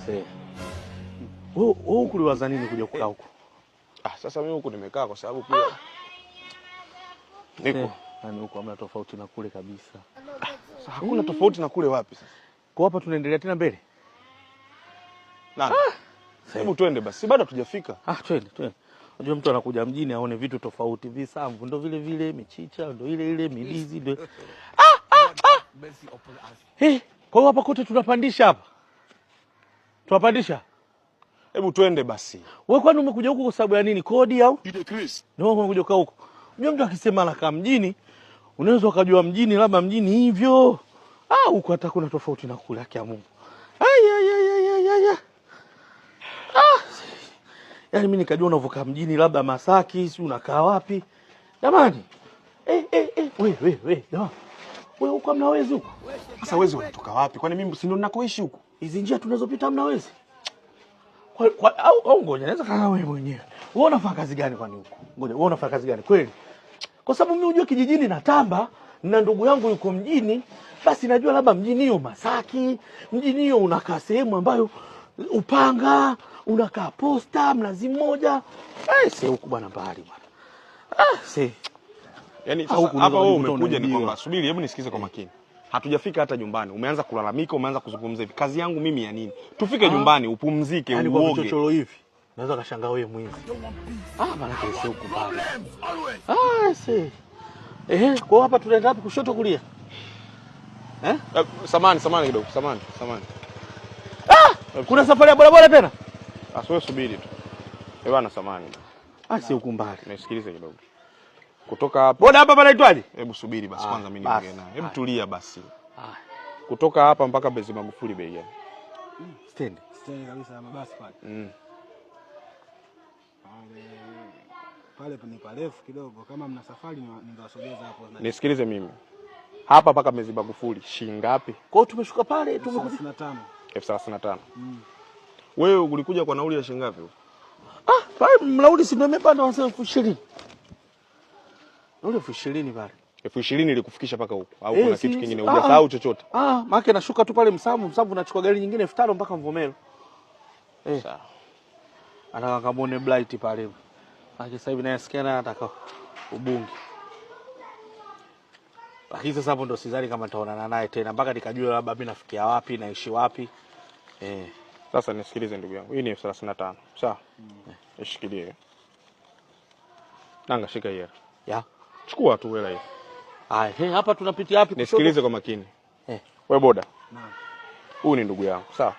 Wewe uliwaza nini kuja kukaa huko? Sasa mimi huko nimekaa kwa sababu pia niko yani huko hamna tofauti na kule kabisa. Sasa hakuna tofauti na kule wapi sasa? Kwa hapa tunaendelea tena mbele. Nani? Hebu twende basi. Bado hatujafika. Twende. Unajua mtu anakuja mjini aone vitu tofauti, visamvu ndo vile vile, michicha ndo ile, milizi ndo. Kwa hapa kote tunapandisha hapa. Tunapandisha. Hebu twende basi. Wewe kwani umekuja huko kwa sababu ya nini? Kodi au? Ndio umekuja kaa huko. Unajua mtu akisema anakaa mjini, unaweza ukajua mjini labda mjini hivyo. Huko hata kuna tofauti na kule yake ya Mungu. Yaani mimi nikajua unavokaa mjini labda Masaki, si unakaa wapi? Jamani. Wewe. Jamani. Wewe huko mnawezi huko? Sasa wezi wanatoka wapi? Kwani mimi si ndo ninakoishi huko? Hizi njia tunazopita mnawezi? Au ngoja naweza kaa wewe mwenyewe. Wewe unafanya kazi gani kwani huko? Ngoja, wewe unafanya kazi gani kweli? Kwa sababu mimi unajua kijijini natamba na ndugu yangu yuko mjini, basi najua labda mjini hiyo Masaki, mjini hiyo unakaa sehemu ambayo Upanga, unakaa Posta, Mnazi Mmoja. Si huko bwana mbali bwana. Yaani sasa hapa wewe umekuja ni kwamba subiri, hebu nisikize kwa makini. Hatujafika hata nyumbani. Umeanza kulalamika, umeanza kuzungumza hivi. Kazi yangu mimi ya nini? Tufike nyumbani, upumzike, uoge. Kwa chochoro hivi. Naweza kashangaa wewe mwizi. Maana kesi huko mbali. Kwa hapa tunaenda wapi, kushoto kulia? Samani kidogo, samani. Kuna safari ya bodaboda tena? Wewe subiri tu. Bwana samani. Si huko mbali. Nisikilize kidogo. Kutoka hapa. Boda hapa panaitwaje? Hebu subiri basi kwanza mimi niongee naye. Hebu tulia basi. Kutoka hapa mpaka Mbezi Magufuli bei gani? Stendi kabisa ya mabasi pale. Pale ni parefu kidogo, kama mna safari nitawasogeza hapo. Nisikilize mimi. Hapa mpaka Mbezi Magufuli shilingi ngapi? Kwa hiyo tumeshuka pale tumekuja 35. Wewe ulikuja kwa nauli ya shilingi ngapi huko? Pale mlaudi si ndio imepanda wanasema 20,000. Nauli 20,000 pale. 20,000 ilikufikisha paka huko au kuna kitu kingine hujasahau chochote? Maana nashuka tu pale Msamvu nachukua gari nyingine 5,000 mpaka Mvomero. Sawa. Anataka kamone blight pale. Sasa hivi nasikia anataka Ubungi. Lakini sasa hapo ndo sidhani kama nitaonana naye tena mpaka nikajua labda mimi nafikia wapi, naishi wapi. Sasa nisikilize ndugu yangu. Hii ni 35. Sawa? Nishikilie. Nanga shika hiyo. Chukua tu hela hiyo. Hapa tunapitia wapi? Nisikilize kwa makini. Wewe boda. Huyu ni ndugu yangu. Sawa?